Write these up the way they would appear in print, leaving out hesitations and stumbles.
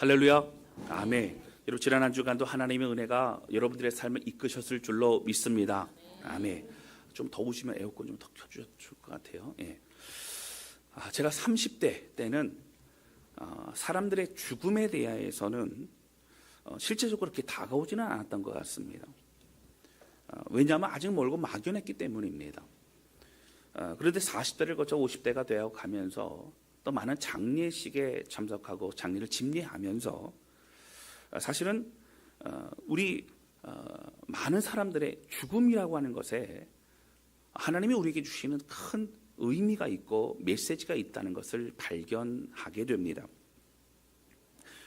할렐루야. 아멘. 여러분 지난 한 주간도 하나님의 은혜가 여러분들의 삶을 이끄셨을 줄로 믿습니다. 아멘. 좀 더우시면 에어컨 좀 더 켜주실 것 같아요. 예. 제가 30대 때는 사람들의 죽음에 대해서는 실제적으로 그렇게 다가오지는 않았던 것 같습니다. 왜냐하면 아직 멀고 막연했기 때문입니다. 그런데 40대를 거쳐 50대가 되어 가면서 또 많은 장례식에 참석하고 장례를 집례하면서 사실은 우리 많은 사람들의 죽음이라고 하는 것에 하나님이 우리에게 주시는 큰 의미가 있고 메시지가 있다는 것을 발견하게 됩니다.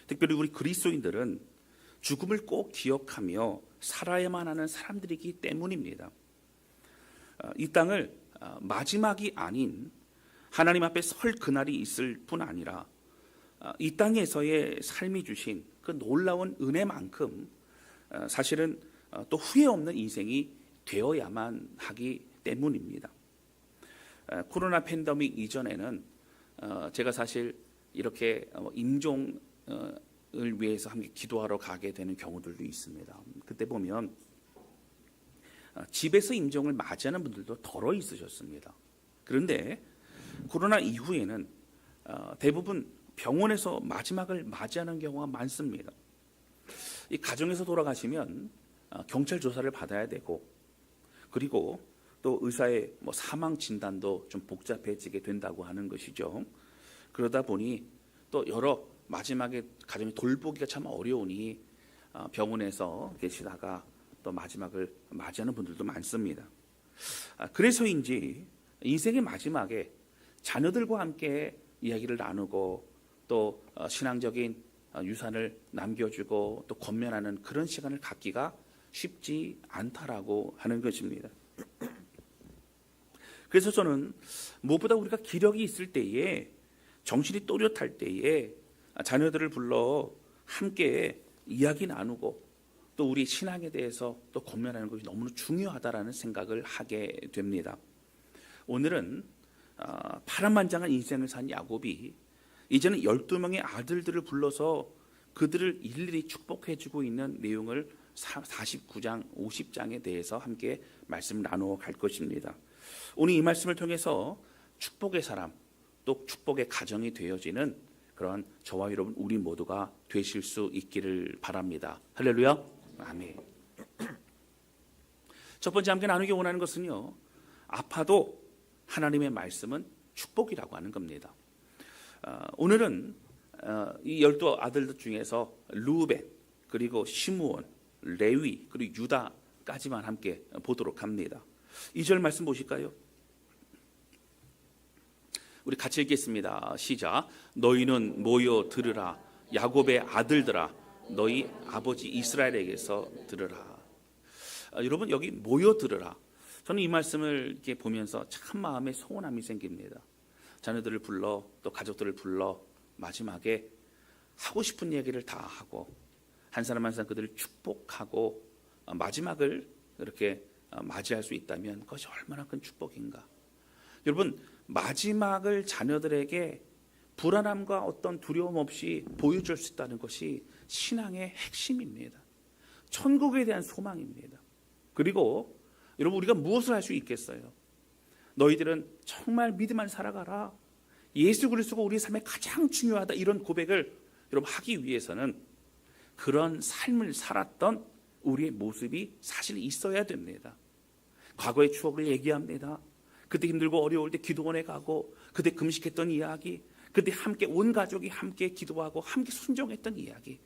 특별히 우리 그리스도인들은 죽음을 꼭 기억하며 살아야만 하는 사람들이기 때문입니다. 이 땅을 마지막이 아닌 하나님 앞에 설 그날이 있을 뿐 아니라 이 땅에서의 삶이 주신 그 놀라운 은혜만큼 사실은 또 후회 없는 인생이 되어야만 하기 때문입니다. 코로나 팬데믹 이전에는 제가 사실 이렇게 임종을 위해서 함께 기도하러 가게 되는 경우들도 있습니다. 그때 보면 집에서 임종을 맞이하는 분들도 덜어 있으셨습니다. 그런데 코로나 이후에는 대부분 병원에서 마지막을 맞이하는 경우가 많습니다. 이 가정에서 돌아가시면 경찰 조사를 받아야 되고, 그리고 또 의사의 사망 진단도 좀 복잡해지게 된다고 하는 것이죠. 그러다 보니 또 여러 마지막에 가정이 돌보기가 참 어려우니 병원에서 계시다가 또 마지막을 맞이하는 분들도 많습니다. 그래서인지 인생의 마지막에 자녀들과 함께 이야기를 나누고 또 신앙적인 유산을 남겨주고 또 권면하는 그런 시간을 갖기가 쉽지 않다라고 하는 것입니다. 그래서 저는 무엇보다 우리가 기력이 있을 때에, 정신이 또렷할 때에 자녀들을 불러 함께 이야기 나누고 또 우리 신앙에 대해서 또 권면하는 것이 너무나 중요하다라는 생각을 하게 됩니다. 오늘은 파란만장한 인생을 산 야곱이 이제는 12명의 아들들을 불러서 그들을 일일이 축복해주고 있는 내용을 49장, 50장에 대해서 함께 말씀을 나누어 갈 것입니다. 오늘 이 말씀을 통해서 축복의 사람, 또 축복의 가정이 되어지는 그런 저와 여러분 우리 모두가 되실 수 있기를 바랍니다. 할렐루야. 아멘. 첫 번째 함께 나누기 원하는 것은요, 아파도 하나님의 말씀은 축복이라고 하는 겁니다. 오늘은 이 12 아들들 중에서 루벤, 그리고 시므온, 레위, 그리고 유다까지만 함께 보도록 합니다. 2절 말씀 보실까요? 우리 같이 읽겠습니다. 시작. 너희는 모여 들으라. 야곱의 아들들아, 너희 아버지 이스라엘에게서 들으라. 여러분, 여기 모여 들으라. 저는 이 말씀을 이렇게 보면서 참 마음에 소원함이 생깁니다. 자녀들을 불러 또 가족들을 불러 마지막에 하고 싶은 얘기를 다 하고 한 사람 한 사람 그들을 축복하고 마지막을 이렇게 맞이할 수 있다면 그것이 얼마나 큰 축복인가. 여러분, 마지막을 자녀들에게 불안함과 어떤 두려움 없이 보여줄 수 있다는 것이 신앙의 핵심입니다. 천국에 대한 소망입니다. 그리고 여러분, 우리가 무엇을 할 수 있겠어요? 너희들은 정말 믿음 안 살아가라. 예수 그리스도가 우리 삶에 가장 중요하다. 이런 고백을 여러분 하기 위해서는 그런 삶을 살았던 우리의 모습이 사실 있어야 됩니다. 과거의 추억을 얘기합니다. 그때 힘들고 어려울 때 기도원에 가고 그때 금식했던 이야기, 그때 함께 온 가족이 함께 기도하고 함께 순종했던 이야기,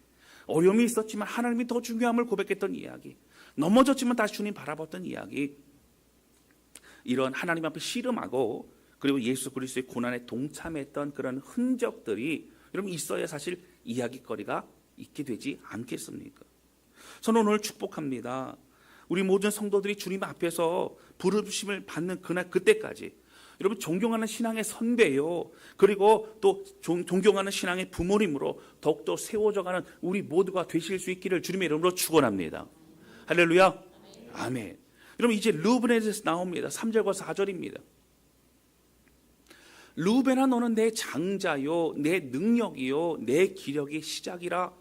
어려움이 있었지만 하나님이 더 중요함을 고백했던 이야기, 넘어졌지만 다시 주님 바라봤던 이야기, 이런 하나님 앞에 씨름하고 그리고 예수 그리스도의 고난에 동참했던 그런 흔적들이 여러분 있어야 사실 이야기거리가 있게 되지 않겠습니까? 저는 오늘 축복합니다. 우리 모든 성도들이 주님 앞에서 부르심을 받는 그날 그때까지 여러분 존경하는 신앙의 선배요, 그리고 또 존경하는 신앙의 부모님으로 더욱더 세워져가는 우리 모두가 되실 수 있기를 주님의 이름으로 축원합니다. 할렐루야. 아멘. 여러분, 이제 루벤에 대해서 나옵니다. 3절과 4절입니다. 르우벤아 너는 내 장자요 내 능력이요 내 기력의 시작이라.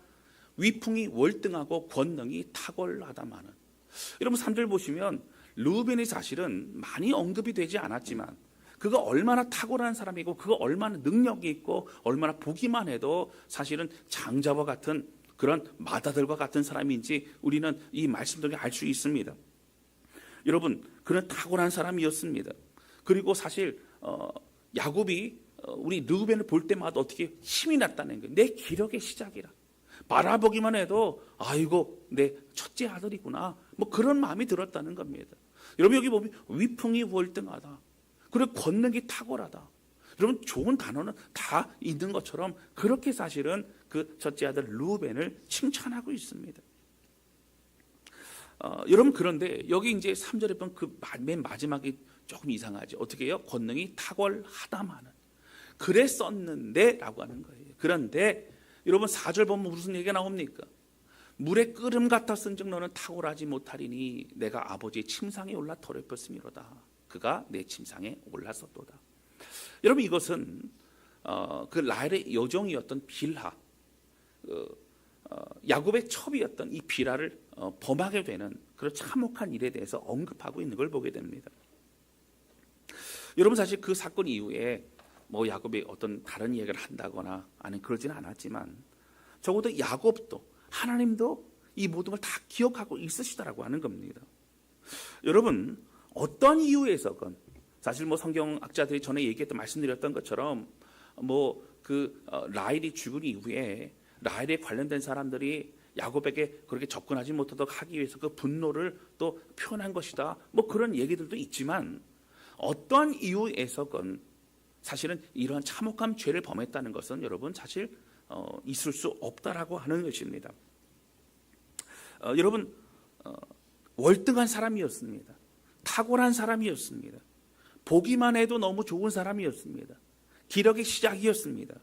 위풍이 월등하고 권능이 탁월하다마는. 여러분 3절 보시면 르우벤이 사실은 많이 언급이 되지 않았지만 그가 얼마나 탁월한 사람이고 그가 얼마나 능력이 있고 얼마나 보기만 해도 사실은 장자와 같은 그런 마다들과 같은 사람인지 우리는 이 말씀 통해 알 수 있습니다. 여러분 그는 탁월한 사람이었습니다. 그리고 사실 야곱이 우리 르우벤을 볼 때마다 어떻게 힘이 났다는 거예요. 내 기력의 시작이라. 바라보기만 해도 아이고 내 첫째 아들이구나 뭐 그런 마음이 들었다는 겁니다. 여러분 여기 보면 위풍이 월등하다. 그리고 권능이 탁월하다. 여러분 좋은 단어는 다 있는 것처럼 그렇게 사실은 그 첫째 아들 르우벤을 칭찬하고 있습니다. 여러분 그런데 여기 이제 3절에 보면 그 맨 마지막이 조금 이상하죠. 어떻게 해요? 권능이 탁월하다마는. 그래 썼는데 라고 하는 거예요. 그런데 여러분 4절 보면 무슨 얘기가 나옵니까? 물의 끓음 같았은즉 너는 탁월하지 못하리니 내가 아버지의 침상에 올라 더럽혔음이로다. 그가 내 침상에 올랐었도다. 여러분 이것은 그 라헬의 여종이었던 빌하, 야곱의 첩이었던 이 빌하를 범하게 되는 그런 참혹한 일에 대해서 언급하고 있는 걸 보게 됩니다. 여러분 사실 그 사건 이후에 뭐 야곱이 어떤 다른 이야기를 한다거나 아니 그러지는 않았지만 적어도 야곱도 하나님도 이 모든 걸 다 기억하고 있으시다라고 하는 겁니다. 여러분 어떤 이유에서건 사실 뭐 성경학자들이 전에 얘기했던 말씀드렸던 것처럼 뭐 그 라헬이 죽은 이후에 라헬에 관련된 사람들이 야곱에게 그렇게 접근하지 못하도록 하기 위해서 그 분노를 또 표현한 것이다. 뭐 그런 얘기들도 있지만 어떠한 이유에서건 사실은 이러한 참혹한 죄를 범했다는 것은 여러분 사실 있을 수 없다라고 하는 것입니다. 여러분 월등한 사람이었습니다. 탁월한 사람이었습니다. 보기만 해도 너무 좋은 사람이었습니다. 기력의 시작이었습니다.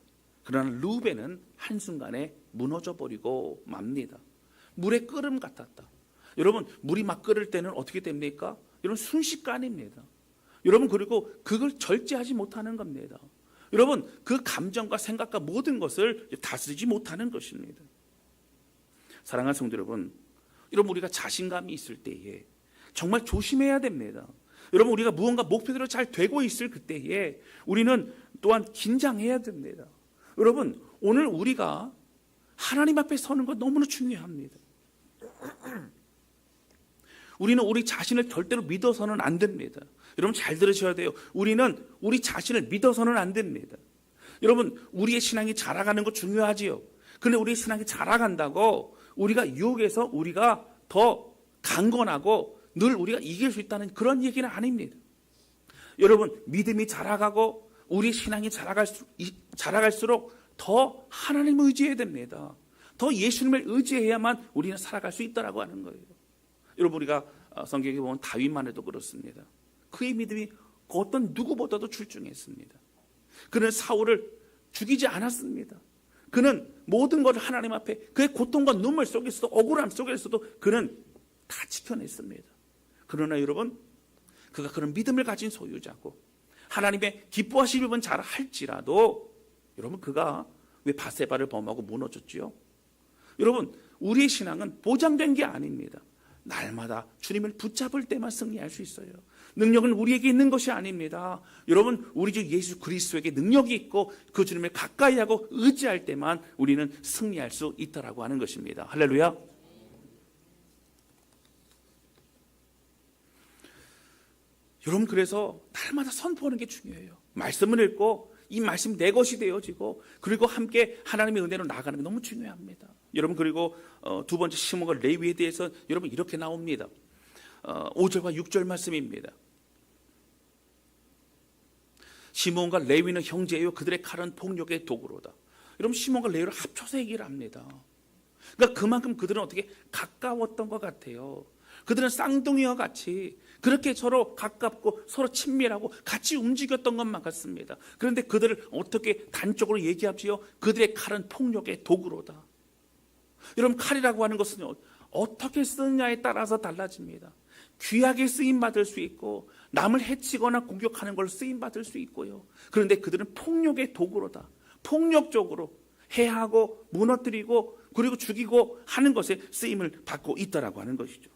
그러나 르우벤은 한순간에 무너져 버리고 맙니다. 물의 끓음 같았다. 여러분 물이 막 끓을 때는 어떻게 됩니까? 여러분 순식간입니다. 여러분 그리고 그걸 절제하지 못하는 겁니다. 여러분 그 감정과 생각과 모든 것을 다스리지 못하는 것입니다. 사랑하는 성도 여러분, 여러분 우리가 자신감이 있을 때에 정말 조심해야 됩니다. 여러분 우리가 무언가 목표대로 잘 되고 있을 그때에 우리는 또한 긴장해야 됩니다. 여러분 오늘 우리가 하나님 앞에 서는 것 너무나 중요합니다. 우리는 우리 자신을 절대로 믿어서는 안 됩니다. 여러분 잘 들으셔야 돼요. 우리는 우리 자신을 믿어서는 안 됩니다. 여러분 우리의 신앙이 자라가는 거 중요하지요. 그런데 우리의 신앙이 자라간다고 우리가 유혹에서 우리가 더 강건하고 늘 우리가 이길 수 있다는 그런 얘기는 아닙니다. 여러분 믿음이 자라가고 우리 신앙이 자라갈수록 더 하나님을 의지해야 됩니다. 더 예수님을 의지해야만 우리는 살아갈 수 있다라고 하는 거예요. 여러분 우리가 성경에 보면 다윗만 해도 그렇습니다. 그의 믿음이 어떤 누구보다도 출중했습니다. 그는 사울을 죽이지 않았습니다. 그는 모든 것을 하나님 앞에 그의 고통과 눈물 속에서도 억울함 속에서도 그는 다 지켜냈습니다. 그러나 여러분 그가 그런 믿음을 가진 소유자고 하나님의 기뻐하실 일은 잘 할지라도 여러분 그가 왜 바세바를 범하고 무너졌지요? 여러분 우리의 신앙은 보장된 게 아닙니다. 날마다 주님을 붙잡을 때만 승리할 수 있어요. 능력은 우리에게 있는 것이 아닙니다. 여러분 우리 주 예수 그리스도에게 능력이 있고 그 주님을 가까이 하고 의지할 때만 우리는 승리할 수 있다라고 하는 것입니다. 할렐루야. 여러분 그래서 날마다 선포하는 게 중요해요. 말씀을 읽고 이 말씀 내 것이 되어지고 그리고 함께 하나님의 은혜로 나아가는 게 너무 중요합니다. 여러분 그리고 두 번째 시몬과 레위에 대해서 여러분 이렇게 나옵니다. 5절과 6절 말씀입니다. 시몬과 레위는 형제요 그들의 칼은 폭력의 도구로다. 여러분 시몬과 레위를 합쳐서 얘기를 합니다. 그러니까 그만큼 그들은 어떻게 가까웠던 것 같아요. 그들은 쌍둥이와 같이 그렇게 서로 가깝고 서로 친밀하고 같이 움직였던 것만 같습니다. 그런데 그들을 어떻게 단적으로 얘기하지요? 그들의 칼은 폭력의 도구로다. 여러분 칼이라고 하는 것은 어떻게 쓰느냐에 따라서 달라집니다. 귀하게 쓰임 받을 수 있고 남을 해치거나 공격하는 걸 쓰임받을 수 있고요. 그런데 그들은 폭력의 도구로다. 폭력적으로 해하고 무너뜨리고 그리고 죽이고 하는 것에 쓰임을 받고 있다라고 하는 것이죠.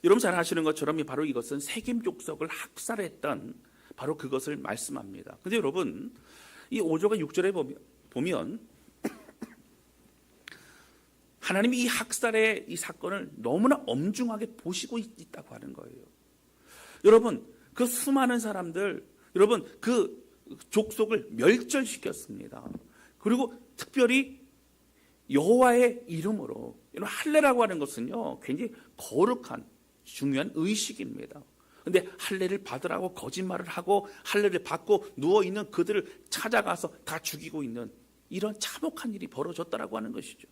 여러분 잘 아시는 것처럼 바로 이것은 세겜 족속을 학살했던 바로 그것을 말씀합니다. 근데 여러분 이 5절과 6절에 보면 하나님이 이 학살의 이 사건을 너무나 엄중하게 보시고 있다고 하는 거예요. 여러분 그 수많은 사람들, 여러분 그 족속을 멸절시켰습니다. 그리고 특별히 여호와의 이름으로, 할례라고 하는 것은요 굉장히 거룩한 중요한 의식입니다. 그런데 할례를 받으라고 거짓말을 하고 할례를 받고 누워있는 그들을 찾아가서 다 죽이고 있는 이런 참혹한 일이 벌어졌다라고 하는 것이죠.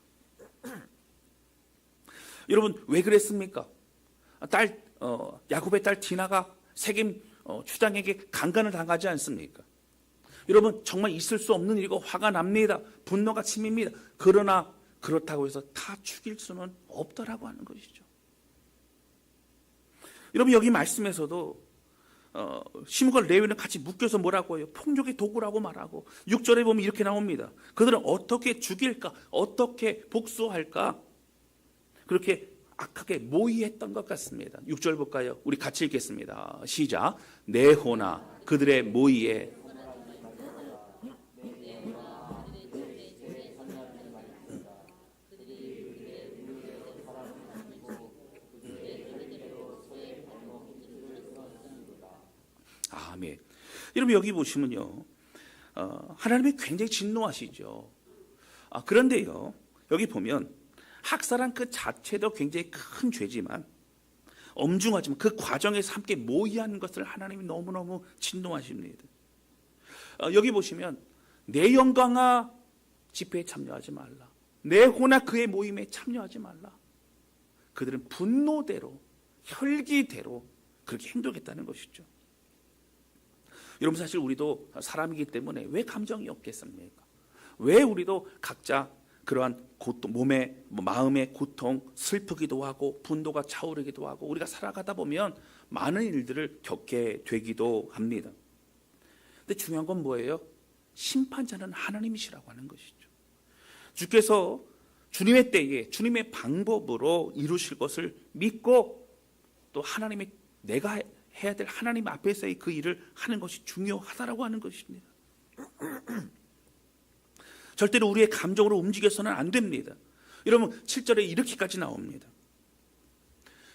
여러분 왜 그랬습니까? 야곱의 딸 디나가 세겜 추장에게 강간을 당하지 않습니까? 여러분 정말 있을 수 없는 일이고 화가 납니다. 분노가 치밉니다. 그러나 그렇다고 해서 다 죽일 수는 없다라고 하는 것이죠. 여러분 여기 말씀에서도 시므과 레위는 같이 묶여서 뭐라고 해요? 폭력의 도구라고 말하고 6절에 보면 이렇게 나옵니다. 그들은 어떻게 죽일까? 어떻게 복수할까? 그렇게 악하게 모의했던 것 같습니다. 6절 볼까요? 우리 같이 읽겠습니다. 시작. 네호나 그들의 모의에 아멘. 여러분 여기 보시면요, 하나님이 굉장히 진노하시죠. 그런데요, 여기 보면 학살한 그 자체도 굉장히 큰 죄지만 엄중하지만 그 과정에서 함께 모의하는 것을 하나님이 너무너무 진노하십니다. 여기 보시면 내 영광아 집회에 참여하지 말라. 내 호나 그의 모임에 참여하지 말라. 그들은 분노대로 혈기대로 그렇게 행동했다는 것이죠. 여러분 사실 우리도 사람이기 때문에 왜 감정이 없겠습니까? 왜 우리도 각자 그러한 고통, 마음의 고통, 슬프기도 하고 분노가 차오르기도 하고 우리가 살아가다 보면 많은 일들을 겪게 되기도 합니다. 근데 중요한 건 뭐예요? 심판자는 하나님이시라고 하는 것이죠. 주께서 주님의 때에 주님의 방법으로 이루실 것을 믿고 또 하나님의 내가 해야 될 하나님 앞에서의 그 일을 하는 것이 중요하다라고 하는 것입니다. 절대로 우리의 감정으로 움직여서는 안 됩니다. 여러분 7절에 이렇게까지 나옵니다.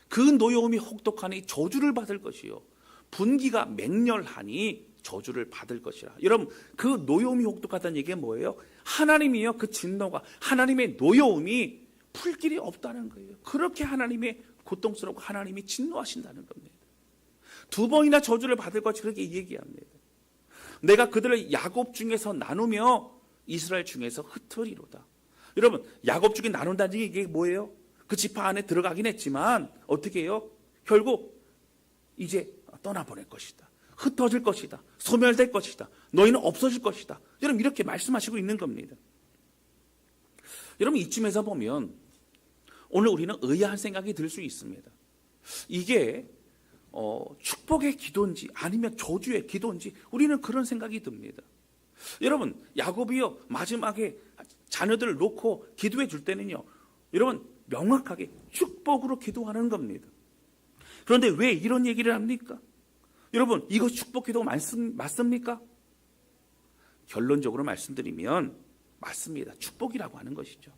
그 노여움이 혹독하니 저주를 받을 것이요 분기가 맹렬하니 저주를 받을 것이라. 여러분 그 노여움이 혹독하다는 얘기가 뭐예요? 하나님이요 그 진노가 하나님의 노여움이 풀 길이 없다는 거예요. 그렇게 하나님의 고통스럽고 하나님이 진노하신다는 겁니다. 2번이나 저주를 받을 것이 그렇게 얘기합니다. 내가 그들을 야곱 중에서 나누며 이스라엘 중에서 흩으리로다. 여러분 야곱 중에 나눈다는 게 뭐예요? 그 지파 안에 들어가긴 했지만 어떻게 해요? 결국 이제 떠나보낼 것이다. 흩어질 것이다. 소멸될 것이다. 너희는 없어질 것이다. 여러분 이렇게 말씀하시고 있는 겁니다. 여러분 이쯤에서 보면 오늘 우리는 의아한 생각이 들 수 있습니다. 이게 축복의 기도인지 아니면 저주의 기도인지 우리는 그런 생각이 듭니다. 여러분 야곱이요 마지막에 자녀들을 놓고 기도해 줄 때는요 여러분 명확하게 축복으로 기도하는 겁니다. 그런데 왜 이런 얘기를 합니까? 여러분 이것 축복 기도 맞습니까? 결론적으로 말씀드리면 맞습니다. 축복이라고 하는 것이죠.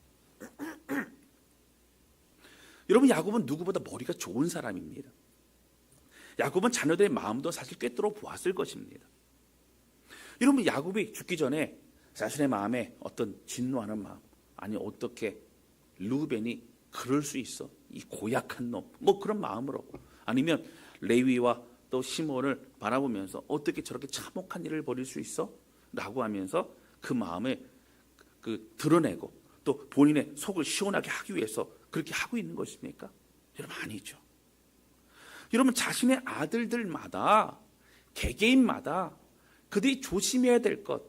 여러분 야곱은 누구보다 머리가 좋은 사람입니다. 야곱은 자녀들의 마음도 사실 꿰뚫어 보았을 것입니다. 여러분 야곱이 죽기 전에 자신의 마음에 어떤 진노하는 마음, 아니 어떻게 르우벤이 그럴 수 있어? 이 고약한 놈, 뭐 그런 마음으로, 아니면 레위와 또 시몬을 바라보면서 어떻게 저렇게 참혹한 일을 벌일 수 있어? 라고 하면서 그 마음을 드러내고 또 본인의 속을 시원하게 하기 위해서 그렇게 하고 있는 것입니까? 여러분 아니죠. 여러분 자신의 아들들마다 개개인마다 그들이 조심해야 될 것,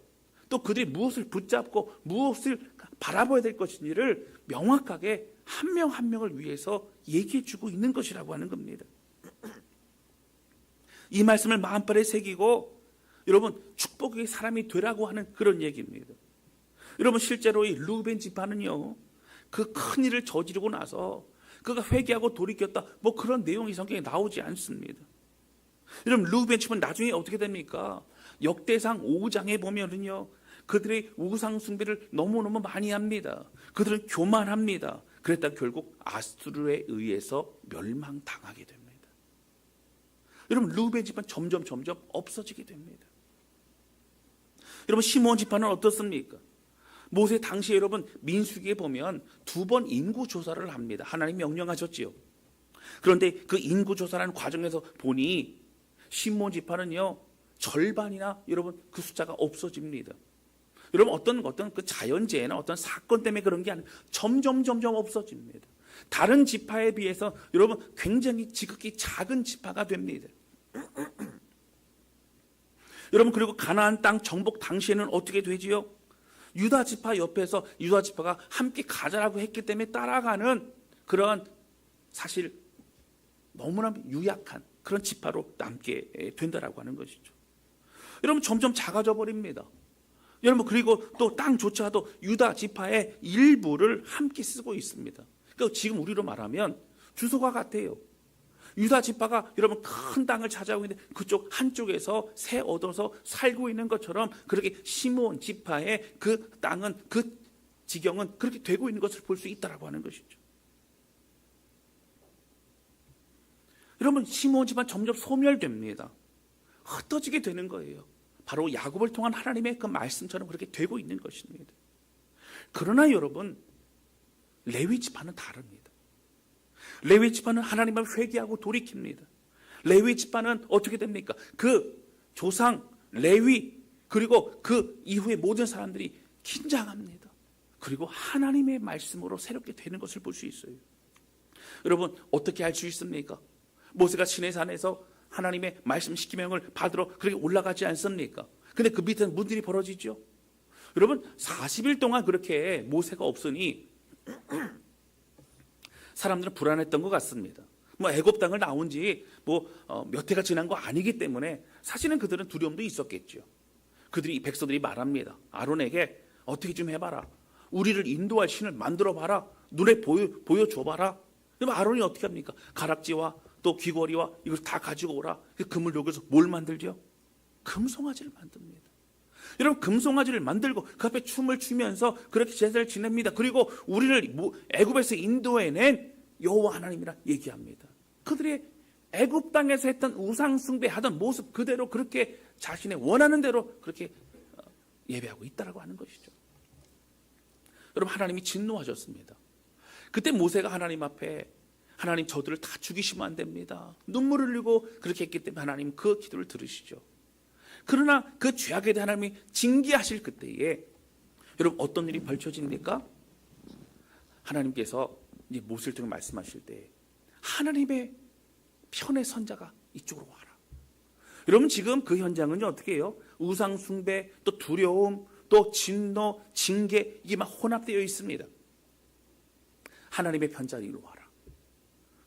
또 그들이 무엇을 붙잡고 무엇을 바라봐야 될 것인지를 명확하게 한 명 한 명을 위해서 얘기해 주고 있는 것이라고 하는 겁니다. 이 말씀을 마음발에 새기고 여러분 축복의 사람이 되라고 하는 그런 얘기입니다. 여러분 실제로 이 르우벤 지파는요, 그 큰 일을 저지르고 나서 그가 회개하고 돌이켰다, 뭐 그런 내용이 성경에 나오지 않습니다. 여러분 르우벤 지파는 나중에 어떻게 됩니까? 역대상 5장에 보면은요, 그들의 우상 숭배를 너무너무 많이 합니다. 그들은 교만합니다. 그랬다 결국 아수르에 의해서 멸망당하게 됩니다. 여러분 르우벤 지파는 점점 없어지게 됩니다. 여러분 시므온 지파는 어떻습니까? 모세 당시에 여러분 민수기에 보면 2번 인구 조사를 합니다. 하나님 명령하셨지요. 그런데 그 인구 조사라는 과정에서 보니 시므온 지파는요, 절반이나 여러분 그 숫자가 없어집니다. 여러분 어떤 그 자연재해나 어떤 사건 때문에 그런 게 아니라 점점 없어집니다. 다른 지파에 비해서 여러분 굉장히 지극히 작은 지파가 됩니다. 여러분 그리고 가나안 땅 정복 당시에는 어떻게 되지요? 유다 지파 옆에서 유다 지파가 함께 가자라고 했기 때문에 따라가는 그러한 사실 너무나 유약한 그런 지파로 남게 된다라고 하는 것이죠. 여러분 점점 작아져 버립니다. 여러분 그리고 또 땅조차도 유다 지파의 일부를 함께 쓰고 있습니다. 그러니까 지금 우리로 말하면 주소가 같아요. 유다 지파가 여러분 큰 땅을 차지하고 있는데 그쪽 한쪽에서 새 얻어서 살고 있는 것처럼 그렇게 시므온 지파의 그 땅은 그 지경은 그렇게 되고 있는 것을 볼 수 있다라고 하는 것이죠. 여러분 시므온 지파는 점점 소멸됩니다. 흩어지게 되는 거예요. 바로 야곱을 통한 하나님의 그 말씀처럼 그렇게 되고 있는 것입니다. 그러나 여러분 레위 지파는 다릅니다. 레위 지파는 하나님 앞에 회개하고 돌이킵니다. 레위 지파는 어떻게 됩니까? 그 조상 레위 그리고 그 이후에 모든 사람들이 긴장합니다. 그리고 하나님의 말씀으로 새롭게 되는 것을 볼 수 있어요. 여러분 어떻게 알 수 있습니까? 모세가 시내산에서 하나님의 말씀 십계명을 받으러 그렇게 올라가지 않습니까? 근데 그 밑에는 무슨 일이 벌어지죠? 여러분 40일 동안 그렇게 모세가 없으니 사람들은 불안했던 것 같습니다. 뭐 애굽 땅을 나온 지 몇 해가 지난 거 아니기 때문에 사실은 그들은 두려움도 있었겠죠. 그들이 백성들이 말합니다. 아론에게 어떻게 좀 해봐라. 우리를 인도할 신을 만들어 봐라. 눈에 보여줘 봐라. 그럼 아론이 어떻게 합니까? 가락지와 또 귀걸이와 이걸 다 가지고 오라. 금을 녹여서 뭘 만들죠? 금송아지를 만듭니다. 여러분 금송아지를 만들고 그 앞에 춤을 추면서 그렇게 제사를 지냅니다. 그리고 우리를 애굽에서 인도해낸 여호와 하나님이라 얘기합니다. 그들의 애굽 땅에서 했던 우상 숭배하던 모습 그대로 그렇게 자신의 원하는 대로 그렇게 예배하고 있다라고 하는 것이죠. 여러분 하나님이 진노하셨습니다. 그때 모세가 하나님 앞에 하나님 저들을 다 죽이시면 안 됩니다. 눈물을 흘리고 그렇게 했기 때문에 하나님 그 기도를 들으시죠. 그러나 그 죄악에 대해 하나님이 징계하실 그때에 여러분 어떤 일이 벌쳐집니까? 하나님께서 이제 모세를 통해 말씀하실 때 하나님의 편의 선자가 이쪽으로 와라. 여러분 지금 그 현장은요 어떻게 해요? 우상 숭배, 또 두려움, 또 진노, 징계 이게 막 혼합되어 있습니다. 하나님의 편자가 이리로 와라.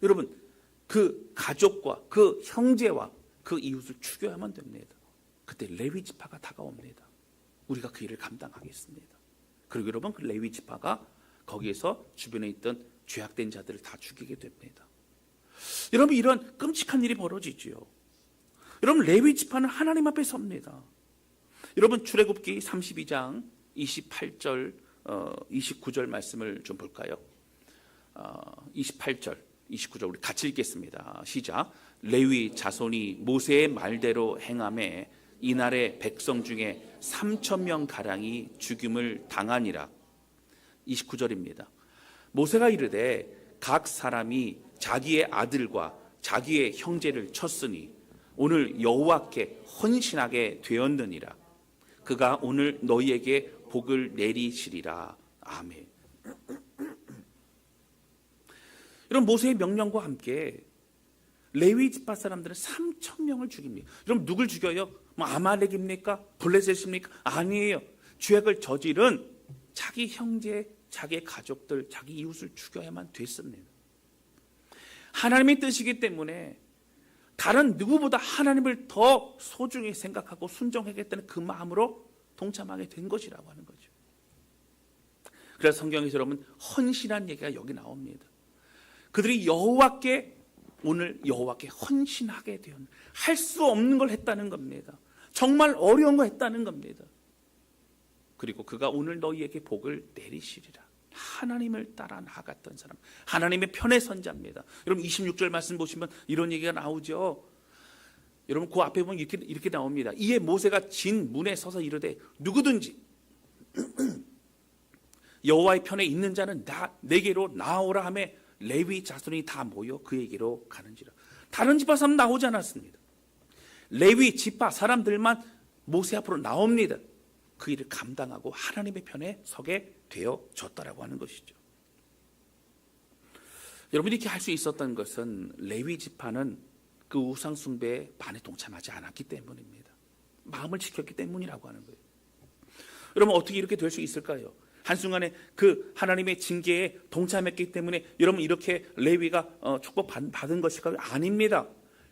여러분 그 가족과 그 형제와 그 이웃을 죽여야만 됩니다. 그때 레위 지파가 다가옵니다. 우리가 그 일을 감당하겠습니다. 그리고 여러분 그 레위 지파가 거기에서 주변에 있던 죄악된 자들을 다 죽이게 됩니다. 여러분 이런 끔찍한 일이 벌어지지요. 여러분 레위 지파는 하나님 앞에 섭니다. 여러분 출애굽기 32장 28절 29절 말씀을 좀 볼까요? 28절 29절 우리 같이 읽겠습니다. 시작. 레위 자손이 모세의 말대로 행하매 이날에 백성 중에 3,000명 가량이 죽임을 당하니라. 29절입니다. 모세가 이르되 각 사람이 자기의 아들과 자기의 형제를 쳤으니 오늘 여호와께 헌신하게 되었느니라. 그가 오늘 너희에게 복을 내리시리라. 아멘. 여러분 모세의 명령과 함께 레위 지파 사람들은 3,000명을 죽입니다. 여러분 누굴 죽여요? 뭐 아말렉입니까? 블레셋입니까? 아니에요. 죄악을 저지른 자기 형제, 자기 가족들, 자기 이웃을 죽여야만 됐습니다. 하나님의 뜻이기 때문에 다른 누구보다 하나님을 더 소중히 생각하고 순종하겠다는 그 마음으로 동참하게 된 것이라고 하는 거죠. 그래서 성경에서 여러분 헌신한 얘기가 여기 나옵니다. 그들이 오늘 여호와께 헌신하게 된, 할 수 없는 걸 했다는 겁니다. 정말 어려운 거 했다는 겁니다. 그리고 그가 오늘 너희에게 복을 내리시리라. 하나님을 따라 나아갔던 사람, 하나님의 편에 선 자입니다. 여러분 26절 말씀 보시면 이런 얘기가 나오죠. 여러분 그 앞에 보면 이렇게 나옵니다. 이에 모세가 진 문에 서서 이르되 누구든지 여호와의 편에 있는 자는 내게로 나오라 하며 레위 자손이 다 모여 그에게로 가는지라. 다른 지파 사람 나오지 않았습니다. 레위 지파 사람들만 모세 앞으로 나옵니다. 그 일을 감당하고 하나님의 편에 서게 되어졌다라고 하는 것이죠. 여러분이 이렇게 할 수 있었던 것은 레위 지파는 그 우상 숭배에 반에 동참하지 않았기 때문입니다. 마음을 지켰기 때문이라고 하는 거예요. 여러분 어떻게 이렇게 될 수 있을까요? 한순간에 그 하나님의 징계에 동참했기 때문에 여러분 이렇게 레위가 축복받은 것일까요? 아닙니다.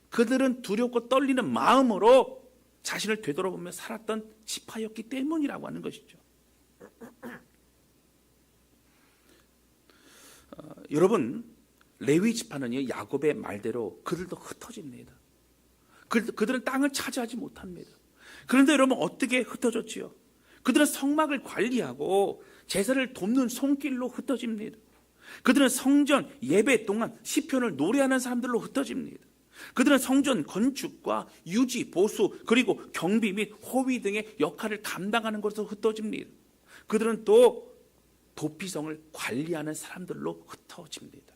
그들은 두렵고 떨리는 마음으로 자신을 되돌아보며 살았던 지파였기 때문이라고 하는 것이죠. 여러분 레위 지파는요 야곱의 말대로 그들도 흩어집니다. 그들은 땅을 차지하지 못합니다. 그런데 여러분 어떻게 흩어졌지요? 그들은 성막을 관리하고 제사를 돕는 손길로 흩어집니다. 그들은 성전 예배 동안 시편을 노래하는 사람들로 흩어집니다. 그들은 성전 건축과 유지, 보수, 그리고 경비 및 호위 등의 역할을 감당하는 것으로 흩어집니다. 그들은 또 도피성을 관리하는 사람들로 흩어집니다.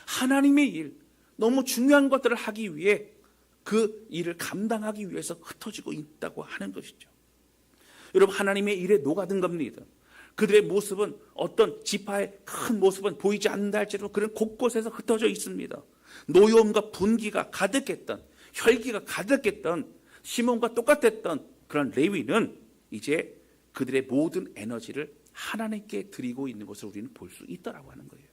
하나님의 일, 너무 중요한 것들을 하기 위해 그 일을 감당하기 위해서 흩어지고 있다고 하는 것이죠. 여러분 하나님의 일에 녹아든 겁니다. 그들의 모습은 어떤 지파의 큰 모습은 보이지 않는다 할지라도 그런 곳곳에서 흩어져 있습니다. 노여움과 분기가 가득했던, 혈기가 가득했던 시몬과 똑같았던 그런 레위는 이제 그들의 모든 에너지를 하나님께 드리고 있는 것을 우리는 볼 수 있다라고 하는 거예요.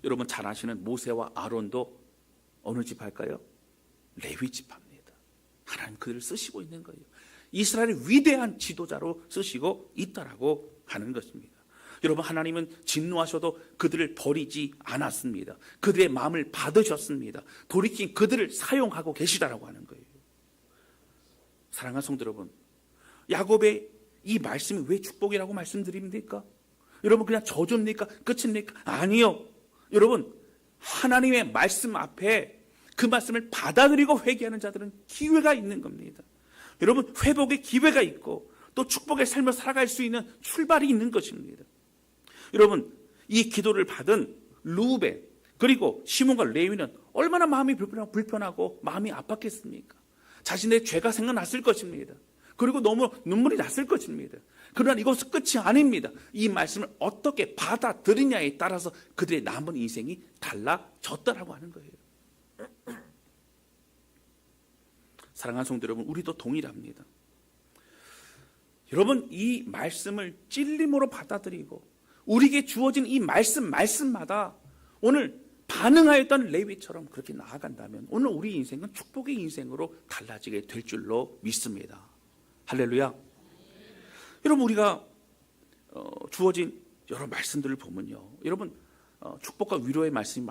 여러분 잘 아시는 모세와 아론도 어느 지파일까요? 레위 지파입니다. 하나님 그들을 쓰시고 있는 거예요. 이스라엘의 위대한 지도자로 쓰시고 있다라고 하는 것입니다. 여러분 하나님은 진노하셔도 그들을 버리지 않았습니다. 그들의 마음을 받으셨습니다. 돌이킨 그들을 사용하고 계시다라고 하는 거예요. 사랑하는 성도 여러분, 야곱의 이 말씀이 왜 축복이라고 말씀드립니까? 여러분 그냥 저주입니까? 끝입니까? 아니요. 여러분 하나님의 말씀 앞에 그 말씀을 받아들이고 회개하는 자들은 기회가 있는 겁니다. 여러분 회복의 기회가 있고 또 축복의 삶을 살아갈 수 있는 출발이 있는 것입니다. 여러분 이 기도를 받은 루벤 그리고 시몬과 레위는 얼마나 마음이 불편하고 마음이 아팠겠습니까? 자신의 죄가 생각났을 것입니다. 그리고 너무 눈물이 났을 것입니다. 그러나 이것은 끝이 아닙니다. 이 말씀을 어떻게 받아들이냐에 따라서 그들의 남은 인생이 달라졌다라고 하는 거예요. 사랑하는 성도 여러분, 우리도 동일합니다. 여러분 이 말씀을 찔림으로 받아들이고 우리에게 주어진 이 말씀마다 오늘 반응하였던 레위처럼 그렇게 나아간다면 오늘 우리 인생은 축복의 인생으로 달라지게 될 줄로 믿습니다. 할렐루야. 여러분 우리가 주어진 여러 말씀들을 보면요, 여러분 축복과 위로의 말씀이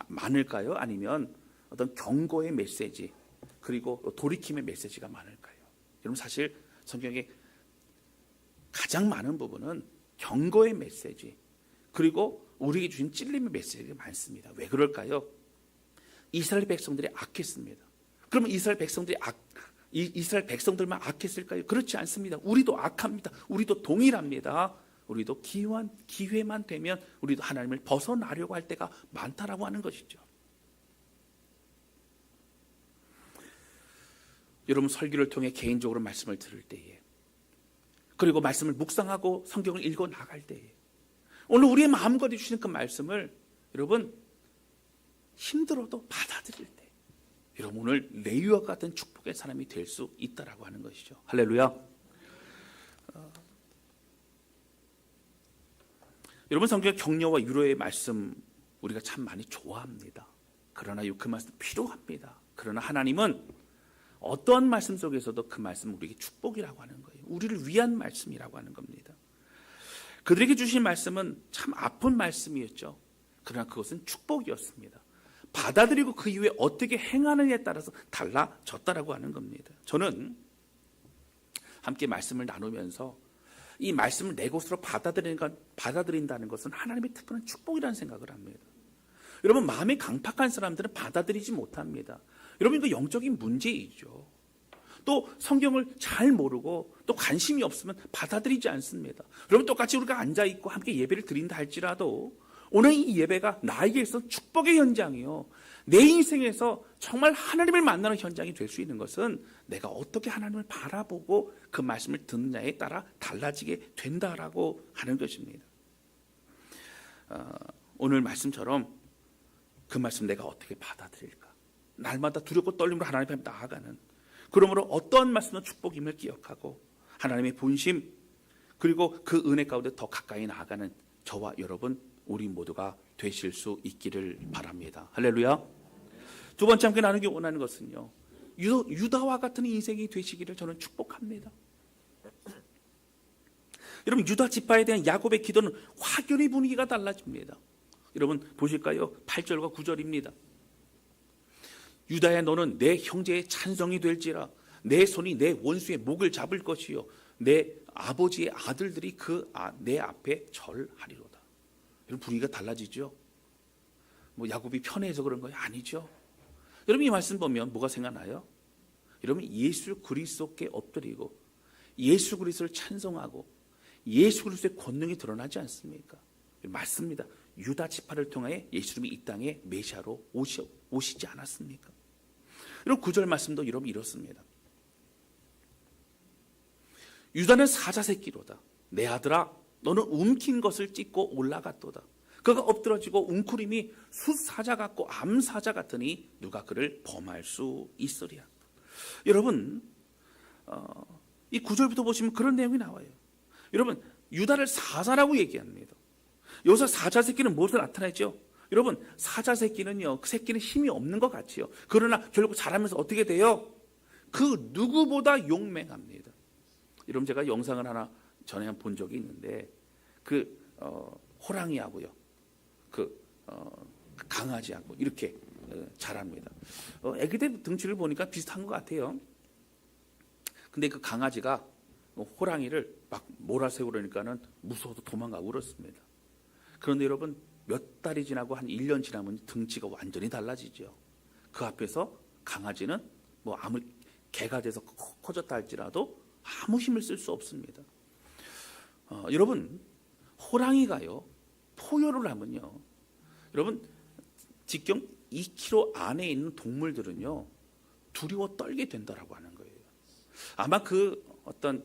많을까요? 아니면 어떤 경고의 메시지 그리고 돌이킴의 메시지가 많을까요? 여러분 사실 성경에 가장 많은 부분은 경고의 메시지 그리고 우리에게 주신 찔림의 메시지가 많습니다. 왜 그럴까요? 이스라엘 백성들이 악했습니다. 그러면 이스라엘 백성들만 악했을까요? 그렇지 않습니다. 우리도 악합니다. 우리도 동일합니다. 우리도 기회만 되면 우리도 하나님을 벗어나려고 할 때가 많다라고 하는 것이죠. 여러분 설교를 통해 개인적으로 말씀을 들을 때에 그리고 말씀을 묵상하고 성경을 읽어 나갈 때에 오늘 우리의 마음거리 주시는 그 말씀을 여러분 힘들어도 받아들일 때 여러분 오늘 레위와 같은 축복의 사람이 될 수 있다라고 하는 것이죠. 할렐루야. 여러분 성경 격려와 위로의 말씀 우리가 참 많이 좋아합니다. 그러나 그 말씀 필요합니다. 그러나 하나님은 어떤 말씀 속에서도 그 말씀은 우리에게 축복이라고 하는 거예요. 우리를 위한 말씀이라고 하는 겁니다. 그들에게 주신 말씀은 참 아픈 말씀이었죠. 그러나 그것은 축복이었습니다. 받아들이고 그 이후에 어떻게 행하느냐에 따라서 달라졌다라고 하는 겁니다. 저는 함께 말씀을 나누면서 이 말씀을 내 것으로 받아들인다는 것은 하나님의 특별한 축복이라는 생각을 합니다. 여러분, 마음이 강팍한 사람들은 받아들이지 못합니다. 여러분, 이거 영적인 문제이죠. 또 성경을 잘 모르고 또 관심이 없으면 받아들이지 않습니다. 여러분, 똑같이 우리가 앉아있고 함께 예배를 드린다 할지라도 오늘 이 예배가 나에게 있어서 축복의 현장이요, 내 인생에서 정말 하나님을 만나는 현장이 될 수 있는 것은 내가 어떻게 하나님을 바라보고 그 말씀을 듣느냐에 따라 달라지게 된다라고 하는 것입니다. 오늘 말씀처럼 그 말씀 내가 어떻게 받아들일까? 날마다 두렵고 떨림으로 하나님 앞에 나아가는, 그러므로 어떠한 말씀도 축복임을 기억하고 하나님의 본심 그리고 그 은혜 가운데 더 가까이 나아가는 저와 여러분, 우리 모두가 되실 수 있기를 바랍니다. 할렐루야. 두 번째 함께 나누기 원하는 것은요, 유다와 같은 인생이 되시기를 저는 축복합니다. 여러분, 유다 지파에 대한 야곱의 기도는 확연히 분위기가 달라집니다. 여러분 보실까요? 8절과 9절입니다. 유다야, 너는 내 형제의 찬성이 될지라. 내 손이 내 원수의 목을 잡을 것이요, 내 아버지의 아들들이 내 앞에 절하리로다. 여러분, 분위기가 달라지죠. 뭐 야곱이 편해서 그런 거예요? 아니죠. 여러분, 이 말씀 보면 뭐가 생각나요? 여러분, 예수 그리스도께 엎드리고 예수 그리스도를 찬송하고 예수 그리스도의 권능이 드러나지 않습니까? 맞습니다. 유다 지파를 통해 예수님이 이 땅에 메시아로 오시지 않았습니까? 이런 9절 말씀도 여러분 이렇습니다. 유다는 사자 새끼로다. 내 아들아, 너는 움킨 것을 찢고 올라갔도다. 그가 엎드러지고 웅크림이 숫사자 같고 암사자 같으니 누가 그를 범할 수 있으랴. 여러분, 이 9절부터 보시면 그런 내용이 나와요. 여러분, 유다를 사자라고 얘기합니다. 여기서 사자 새끼는 무엇을 나타내죠? 여러분, 사자 새끼는요, 그 새끼는 힘이 없는 것 같지요. 그러나 결국 자라면서 어떻게 돼요? 그 누구보다 용맹합니다. 여러분, 제가 영상을 하나 전에 본 적이 있는데 호랑이하고요, 강아지하고 이렇게 자랍니다. 애기들 등치를 보니까 비슷한 것 같아요. 근데 그 강아지가 호랑이를 막 몰아세우고 그러니까는 무서워서 도망가고 그렇습니다. 그런데 여러분, 몇 달이 지나고 한 1년 지나면 등치가 완전히 달라지죠. 그 앞에서 강아지는 뭐 아무리 개가 돼서 커졌다 할지라도 아무 힘을 쓸 수 없습니다. 여러분, 호랑이가요, 포효를 하면요, 여러분, 직경 2km 안에 있는 동물들은요, 두려워 떨게 된다라고 하는 거예요. 아마 그 어떤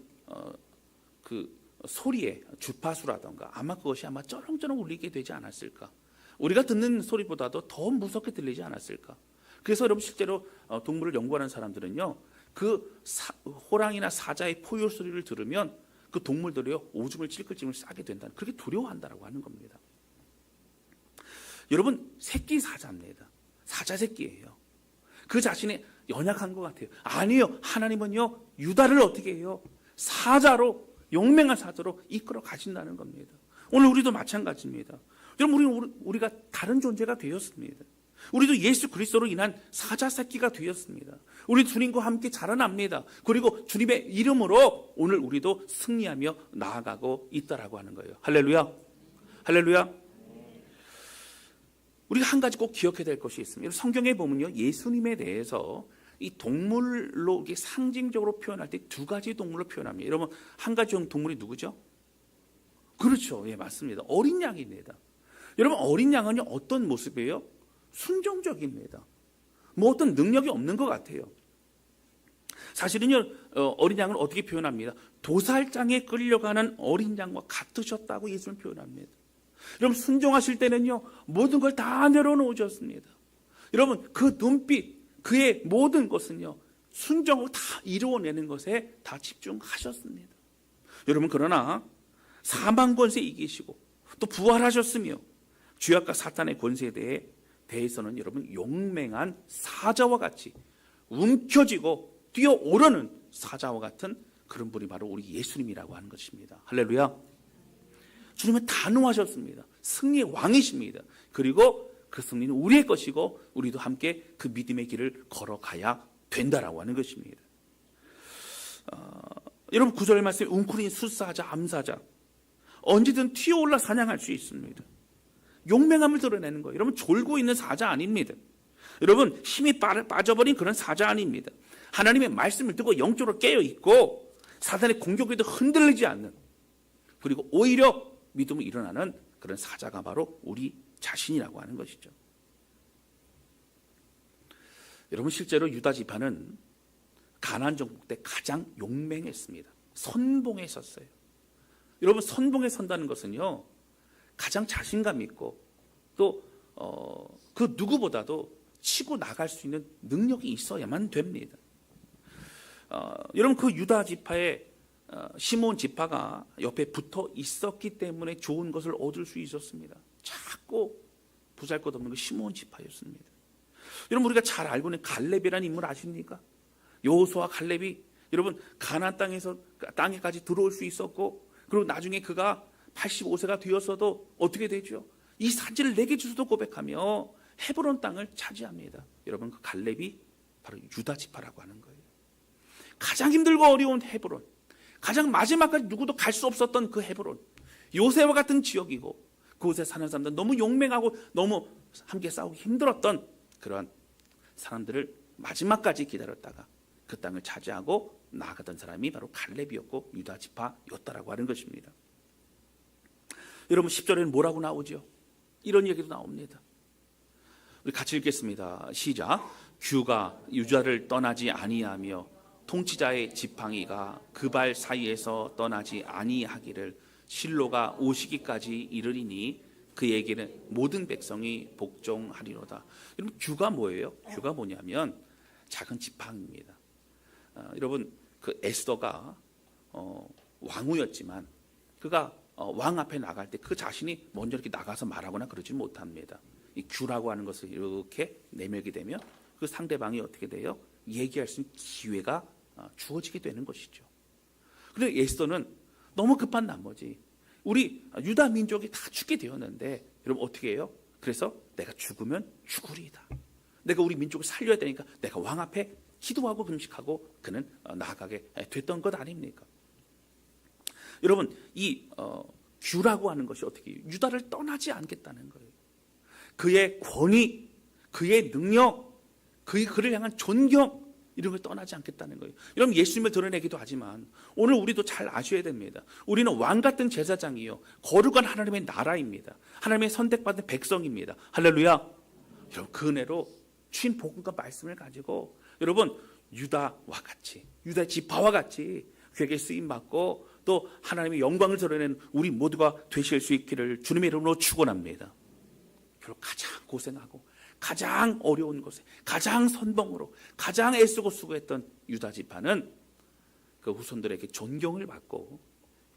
그 소리의 주파수라던가 아마 그것이 아마 쩌렁쩌렁 울리게 되지 않았을까. 우리가 듣는 소리보다도 더 무섭게 들리지 않았을까. 그래서 여러분, 실제로 동물을 연구하는 사람들은요, 그 호랑이나 사자의 포효 소리를 들으면 그 동물들이요, 오줌을 찔끔찔끔 싸게 된다. 그렇게 두려워한다라고 하는 겁니다. 여러분, 새끼 사자입니다. 사자 새끼예요. 그 자신이 연약한 것 같아요. 아니요, 하나님은요, 유다를 어떻게 해요? 사자로, 용맹한 사자로 이끌어 가신다는 겁니다. 오늘 우리도 마찬가지입니다. 여러분, 우리가 다른 존재가 되었습니다. 우리도 예수 그리스도로 인한 사자 새끼가 되었습니다. 우리 주님과 함께 자라납니다. 그리고 주님의 이름으로 오늘 우리도 승리하며 나아가고 있다라고 하는 거예요. 할렐루야. 할렐루야. 우리가 한 가지 꼭 기억해야 될 것이 있습니다. 성경에 보면요, 예수님에 대해서 이 동물로 상징적으로 표현할 때 두 가지 동물로 표현합니다. 여러분, 한 가지 동물이 누구죠? 그렇죠. 예, 맞습니다. 어린 양입니다. 여러분, 어린 양은 어떤 모습이에요? 순종적입니다. 뭐 어떤 능력이 없는 것 같아요. 사실은요, 어린 양을 어떻게 표현합니다? 도살장에 끌려가는 어린 양과 같으셨다고 예수는 표현합니다. 여러분, 순종하실 때는요, 모든 걸 다 내려놓으셨습니다. 여러분, 그 눈빛, 그의 모든 것은요, 순종으로 다 이루어내는 것에 다 집중하셨습니다. 여러분, 그러나 사망 권세 이기시고 또 부활하셨으며 죄악과 사탄의 권세에 대해 대해서는 여러분 용맹한 사자와 같이 움켜쥐고 뛰어오르는 사자와 같은 그런 분이 바로 우리 예수님이라고 하는 것입니다. 할렐루야. 주님은 단호하셨습니다. 승리의 왕이십니다. 그리고 그 승리는 우리의 것이고 우리도 함께 그 믿음의 길을 걸어가야 된다라고 하는 것입니다. 여러분 9절 말씀에 웅크린 숫사자 암사자 언제든 튀어올라 사냥할 수 있습니다. 용맹함을 드러내는 거예요. 여러분 졸고 있는 사자 아닙니다. 여러분 힘이 빠져버린 그런 사자 아닙니다. 하나님의 말씀을 듣고 영적으로 깨어있고 사단의 공격에도 흔들리지 않는, 그리고 오히려 믿음이 일어나는 그런 사자가 바로 우리 자신이라고 하는 것이죠. 여러분 실제로 유다 지파는 가나안 정복 때 가장 용맹했습니다. 선봉에 섰어요. 여러분 선봉에 선다는 것은요 가장 자신감 있고 또 그 누구보다도 치고 나갈 수 있는 능력이 있어야만 됩니다. 여러분 그 유다 지파의 시몬 지파가 옆에 붙어 있었기 때문에 좋은 것을 얻을 수 있었습니다. 작고 보잘것없는 그 시몬 지파였습니다. 여러분 우리가 잘 알고 있는 갈렙이라는 인물 아십니까? 여호수아 갈렙이 여러분 가나안 땅에까지 들어올 수 있었고, 그리고 나중에 그가 85세가 되었어도 어떻게 되죠? 이 산지를 내게 주소도 고백하며 헤브론 땅을 차지합니다. 여러분 그 갈렙이 바로 유다 지파라고 하는 거예요. 가장 힘들고 어려운 헤브론, 가장 마지막까지 누구도 갈 수 없었던 그 헤브론, 요새와 같은 지역이고 그곳에 사는 사람들은 너무 용맹하고 너무 함께 싸우기 힘들었던 그러한 사람들을 마지막까지 기다렸다가 그 땅을 차지하고 나아가던 사람이 바로 갈렙이었고 유다 지파였다라고 하는 것입니다. 여러분 10절에는 뭐라고 나오죠? 이런 얘기도 나옵니다. 우리 같이 읽겠습니다. 시작. 규가 유다를 떠나지 아니하며 통치자의 지팡이가 그 발 사이에서 떠나지 아니하기를 실로가 오시기까지 이르리니 그에게는 모든 백성이 복종하리로다. 여러분 규가 뭐예요? 규가 뭐냐면 작은 지팡이입니다. 여러분 그 에스더가 왕후였지만 그가 왕 앞에 나갈 때 그 자신이 먼저 이렇게 나가서 말하거나 그러지 못합니다. 이 규라고 하는 것을 이렇게 내밀게 되면 그 상대방이 어떻게 돼요? 얘기할 수 있는 기회가 주어지게 되는 것이죠. 그런데 에스더는 너무 급한 나머지 우리 유다 민족이 다 죽게 되었는데 여러분 어떻게 해요? 그래서 내가 죽으면 죽으리이다. 내가 우리 민족을 살려야 되니까 내가 왕 앞에 기도하고 금식하고 그는 나아가게 됐던 것 아닙니까? 여러분 이 규라고 하는 것이 어떻게 해요? 유다를 떠나지 않겠다는 거예요. 그의 권위, 그의 능력, 그를 향한 존경 이런 걸 떠나지 않겠다는 거예요. 여러분 예수님을 드러내기도 하지만 오늘 우리도 잘 아셔야 됩니다. 우리는 왕 같은 제사장이요 거룩한 하나님의 나라입니다. 하나님의 선택받은 백성입니다. 할렐루야. 여러분 그 은혜로 주신 복음과 말씀을 가지고 여러분 유다와 같이 유다의 지파와 같이 그에게 쓰임받고 또 하나님의 영광을 드러내는 우리 모두가 되실 수 있기를 주님의 이름으로 축원합니다. 결국 가장 고생하고 가장 어려운 곳에 가장 선봉으로 가장 애쓰고 수고했던 유다 지파는 그 후손들에게 존경을 받고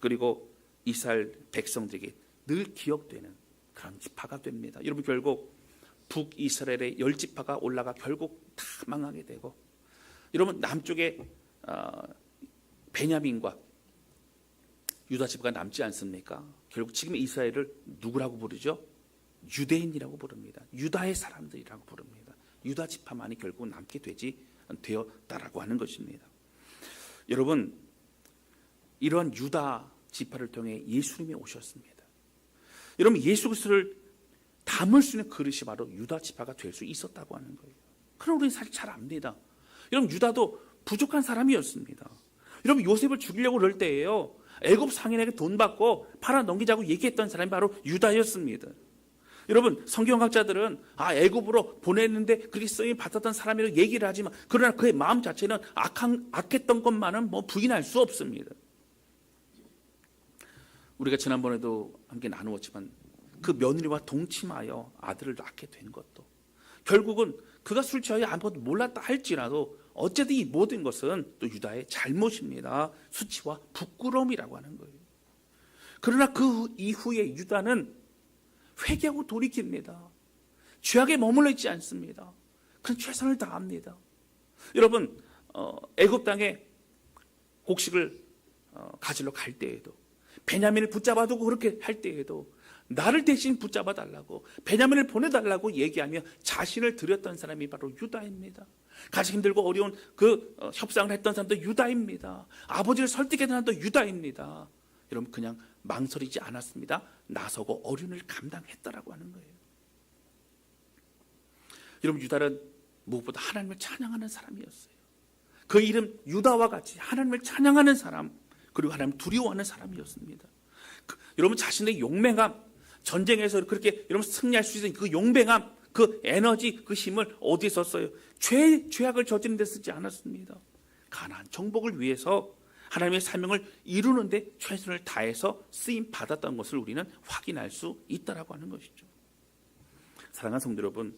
그리고 이스라엘 백성들에게 늘 기억되는 그런 지파가 됩니다. 여러분 결국 북이스라엘의 10지파가 올라가 결국 다 망하게 되고 여러분 남쪽에 베냐민과 유다 지파가 남지 않습니까? 결국 지금 이스라엘을 누구라고 부르죠? 유대인이라고 부릅니다. 유다의 사람들이라고 부릅니다. 유다 지파만이 결국 남게 되었다라고 하는 것입니다. 여러분 이러한 유다 지파를 통해 예수님이 오셨습니다. 여러분 예수 그리스도를 담을 수 있는 그릇이 바로 유다 지파가 될 수 있었다고 하는 거예요. 그럼 우리는 사실 잘 압니다. 여러분 유다도 부족한 사람이었습니다. 여러분 요셉을 죽이려고 그럴 때예요. 애굽 상인에게 돈 받고 팔아 넘기자고 얘기했던 사람이 바로 유다였습니다. 여러분 성경학자들은 애굽으로 보냈는데 그렇게 쓰임 받았던 사람이라고 얘기를 하지만 그러나 그의 마음 자체는 악했던 것만은 부인할 수 없습니다. 우리가 지난번에도 함께 나누었지만 그 며느리와 동침하여 아들을 낳게 된 것도 결국은 그가 술 취하여 아무것도 몰랐다 할지라도 어쨌든 이 모든 것은 또 유다의 잘못입니다. 수치와 부끄러움이라고 하는 거예요. 그러나 그 이후에 유다는 회개하고 돌이킵니다. 죄악에 머물러 있지 않습니다. 그런 최선을 다합니다. 여러분, 애굽 땅에 곡식을 가지러 갈 때에도, 베냐민을 붙잡아두고 그렇게 할 때에도 나를 대신 붙잡아 달라고, 베냐민을 보내달라고 얘기하며 자신을 드렸던 사람이 바로 유다입니다. 가장 힘들고 어려운 그 협상을 했던 사람도 유다입니다. 아버지를 설득했던 사람도 유다입니다. 여러분, 그냥 망설이지 않았습니다. 나서고 어려움을 감당했다라고 하는 거예요. 여러분, 유다는 무엇보다 하나님을 찬양하는 사람이었어요. 그 이름 유다와 같이 하나님을 찬양하는 사람, 그리고 하나님 두려워하는 사람이었습니다. 여러분, 자신의 용맹함, 전쟁에서 그렇게 여러분 승리할 수 있는 그 용맹함, 그 에너지, 그 힘을 어디에 썼어요? 죄악을 저지른 데 쓰지 않았습니다. 가나안 정복을 위해서 하나님의 사명을 이루는데 최선을 다해서 쓰임 받았던 것을 우리는 확인할 수 있다라고 하는 것이죠. 사랑하는 성도 여러분,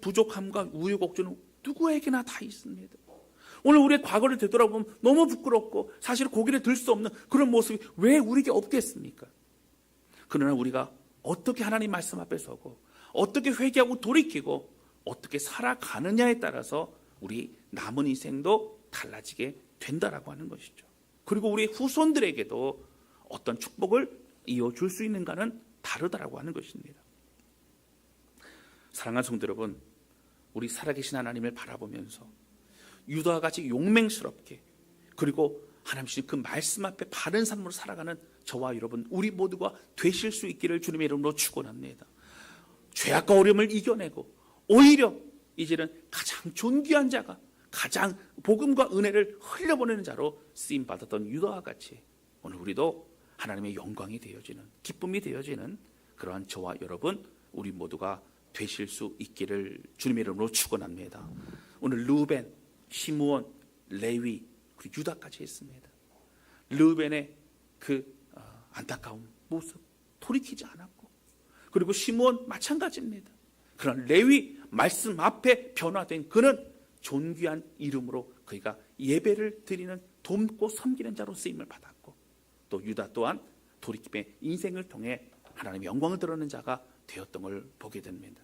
부족함과 우여곡절은 누구에게나 다 있습니다. 오늘 우리의 과거를 되돌아보면 너무 부끄럽고 사실 고개를 들 수 없는 그런 모습이 왜 우리에게 없겠습니까? 그러나 우리가 어떻게 하나님 말씀 앞에 서고 어떻게 회개하고 돌이키고 어떻게 살아가느냐에 따라서 우리 남은 인생도 달라지게 된다라고 하는 것이죠. 그리고 우리 후손들에게도 어떤 축복을 이어줄 수 있는가는 다르다라고 하는 것입니다. 사랑하는 성도 여러분, 우리 살아계신 하나님을 바라보면서 유다와 같이 용맹스럽게, 그리고 하나님 주신 그 말씀 앞에 바른 삶으로 살아가는 저와 여러분, 우리 모두가 되실 수 있기를 주님의 이름으로 축원합니다. 죄악과 어려움을 이겨내고 오히려 이제는 가장 존귀한 자가, 가장 복음과 은혜를 흘려보내는 자로 쓰임받았던 유다와 같이 오늘 우리도 하나님의 영광이 되어지는, 기쁨이 되어지는 그러한 저와 여러분, 우리 모두가 되실 수 있기를 주님의 이름으로 축원합니다. 오늘 르우벤, 시므온, 레위, 그리고 유다까지 했습니다. 르우벤의 그 안타까운 모습 돌이키지 않았고, 그리고 시므온 마찬가지입니다. 그런 레위 말씀 앞에 변화된 그는 존귀한 이름으로 그가 예배를 드리는, 돕고 섬기는 자로 쓰임을 받았고, 또 유다 또한 돌이킴의 인생을 통해 하나님의 영광을 드러내는 자가 되었던 걸 보게 됩니다.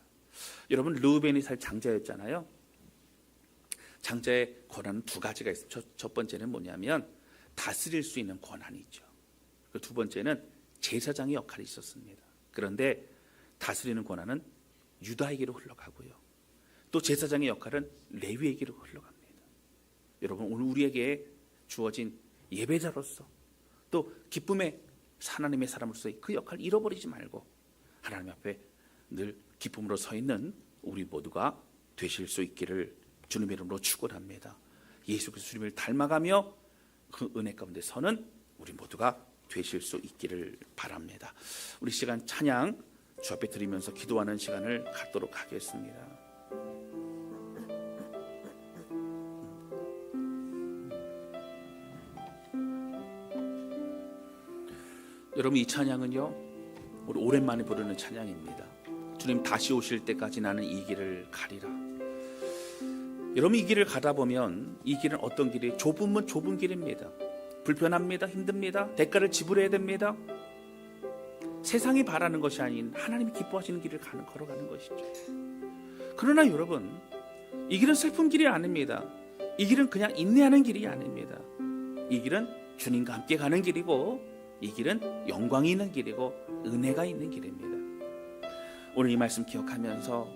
여러분, 르우벤이 살 장자였잖아요. 장자의 권한은 두 가지가 있습니다. 첫 번째는 뭐냐면 다스릴 수 있는 권한이 있죠. 두 번째는 제사장의 역할이 있었습니다. 그런데 다스리는 권한은 유다에게로 흘러가고요, 또 제사장의 역할은 레위에게로 흘러갑니다. 여러분, 오늘 우리에게 주어진 예배자로서 또 기쁨의 하나님의 사람으로서의 그 역할을 잃어버리지 말고 하나님 앞에 늘 기쁨으로 서 있는 우리 모두가 되실 수 있기를 주님의 이름으로 축원합니다. 예수 그리스도 주님을 닮아가며 그 은혜 가운데 서는 우리 모두가 되실 수 있기를 바랍니다. 우리 시간 찬양 주 앞에 드리면서 기도하는 시간을 갖도록 하겠습니다. 여러분, 이 찬양은요, 우리 오랜만에 부르는 찬양입니다. 주님 다시 오실 때까지 나는 이 길을 가리라. 여러분, 이 길을 가다 보면 이 길은 어떤 길이? 좁으면 좁은 길입니다. 불편합니다. 힘듭니다. 대가를 지불해야 됩니다. 세상이 바라는 것이 아닌 하나님이 기뻐하시는 길을 걸어가는 것이죠. 그러나 여러분, 이 길은 슬픈 길이 아닙니다. 이 길은 그냥 인내하는 길이 아닙니다. 이 길은 주님과 함께 가는 길이고, 이 길은 영광이 있는 길이고 은혜가 있는 길입니다. 오늘 이 말씀 기억하면서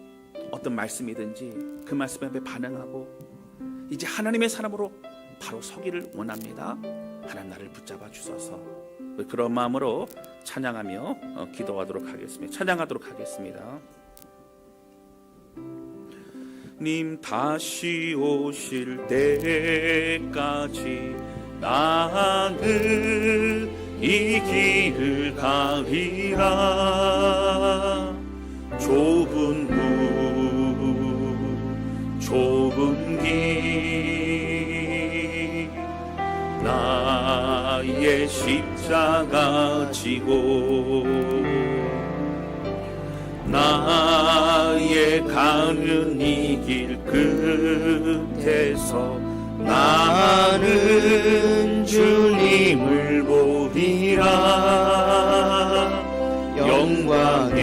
어떤 말씀이든지 그 말씀 앞에 반응하고 이제 하나님의 사람으로 바로 서기를 원합니다. 하나님 나를 붙잡아 주소서. 그런 마음으로 찬양하며 기도하도록 하겠습니다. 찬양하도록 하겠습니다. 님 다시 오실 때까지 나는 이 길을 가리라. 좁은 문 좁은 길 나의 십자가 지고 나의 가는 이 길 끝에서 나는 주님을 보리라. 영광의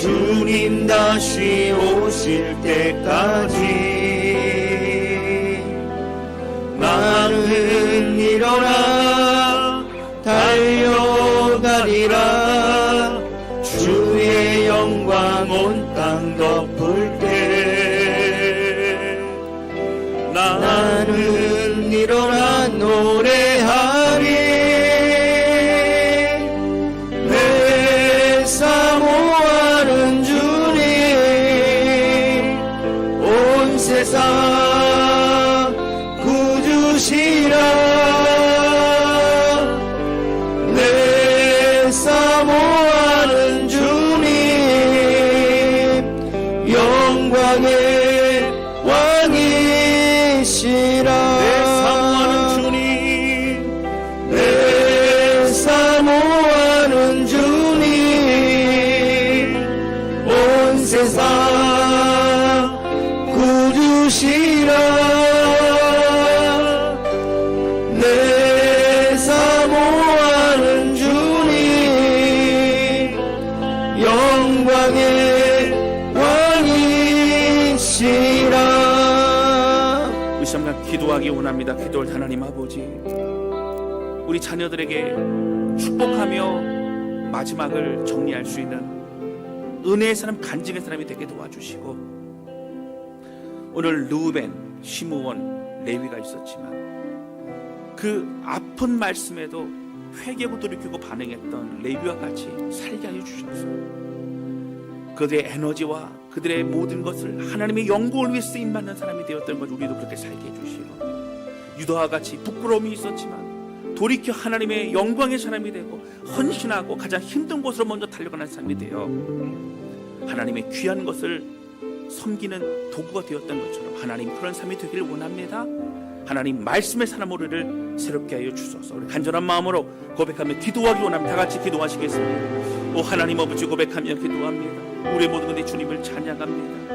주님 다시 오실 때까지 나는 일어나 달려가리라. 주의 영광 온 땅 덮을 때 나는 일어나 노래하리. 내 사모하는 주님 온 세상 구주시라. 내 사모하는 주님 영광의 왕이시라. 내 사모하는 주님, 내 사모하는 주님 온 세상 구주시라. 내 사모하는 주님 영광의 왕이시라. 이 시간 기도하기 원합니다. 기도할 하나님 아버지, 우리 자녀들에게 축복하며 마지막을 정리할 수 있는 은혜의 사람, 간증의 사람이 되게 도와주시고, 오늘 르우벤, 시므온, 레위가 있었지만 그 아픈 말씀에도 회개하고 돌이키고 반응했던 레위와 같이 살게 하여 주셔서 그들의 에너지와 그들의 모든 것을 하나님의 영광을 위해 쓰임받는 사람이 되었던 것을 우리도 그렇게 살게 해주시고, 유다와 같이 부끄러움이 있었지만 돌이켜 하나님의 영광의 사람이 되고 헌신하고 가장 힘든 곳으로 먼저 달려가는 사람이 되어 하나님의 귀한 것을 섬기는 도구가 되었던 것처럼 하나님 그런 삶이 되기를 원합니다. 하나님 말씀의 사람 우리를 새롭게 하여 주소서. 우리 간절한 마음으로 고백하며 기도하기 원합니다. 다 같이 기도하시겠습니다. 오 하나님 아버지, 고백하며 기도합니다. 우리의 모든 것에 주님을 찬양합니다.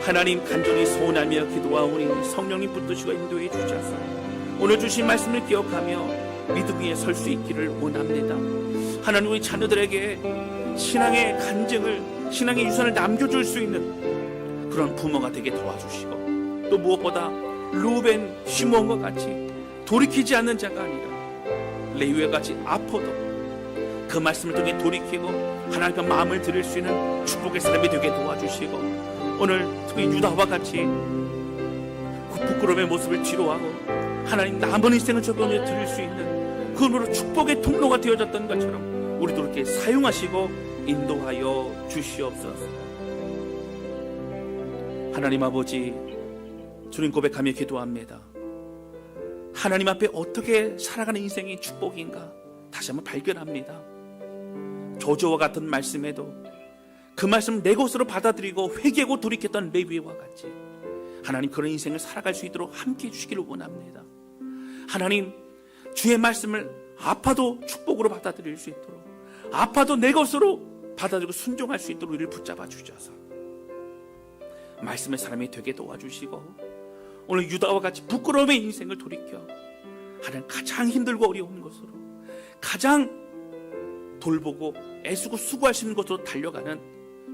하나님 간절히 소원하며 기도하오니 성령님 붙드시고 인도해 주셔서 오늘 주신 말씀을 기억하며 믿음 위에 설 수 있기를 원합니다. 하나님 우리 자녀들에게 신앙의 간증을, 신앙의 유산을 남겨줄 수 있는 그런 부모가 되게 도와주시고, 또 무엇보다 르우벤, 시므온과 같이 돌이키지 않는 자가 아니라 레위와 같이 아파도 그 말씀을 통해 돌이키고 하나님과 마음을 드릴 수 있는 축복의 사람이 되게 도와주시고, 오늘 특히 유다와 같이 그 부끄러움의 모습을 뒤로하고 하나님 남은 인생을 적용해 드릴 수 있는 그으로 축복의 통로가 되어졌던 것처럼 우리도 그렇게 사용하시고 인도하여 주시옵소서. 하나님 아버지, 주님 고백하며 기도합니다. 하나님 앞에 어떻게 살아가는 인생이 축복인가 다시 한번 발견합니다. 저주와 같은 말씀에도 그 말씀을 내 것으로 받아들이고 회개하고 돌이켰던 레위와 같이 하나님 그런 인생을 살아갈 수 있도록 함께해 주시기를 원합니다. 하나님 주의 말씀을 아파도 축복으로 받아들일 수 있도록, 아파도 내 것으로 받아들이고 순종할 수 있도록 우리를 붙잡아 주셔서 말씀의 사람이 되게 도와주시고, 오늘 유다와 같이 부끄러움의 인생을 돌이켜 하나님 가장 힘들고 어려운 것으로, 가장 돌보고 애쓰고 수고할 수 있는 것으로 달려가는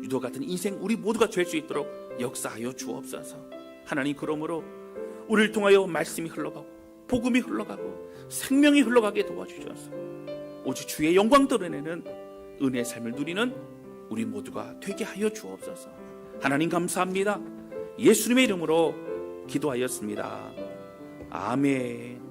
유다 같은 인생 우리 모두가 될 수 있도록 역사하여 주옵소서. 하나님 그러므로 우리를 통하여 말씀이 흘러가고 복음이 흘러가고 생명이 흘러가게 도와주셔서 오직 주의 영광 드러내는 은혜의 삶을 누리는 우리 모두가 되게 하여 주옵소서. 하나님 감사합니다. 예수님의 이름으로 기도하였습니다. 아멘.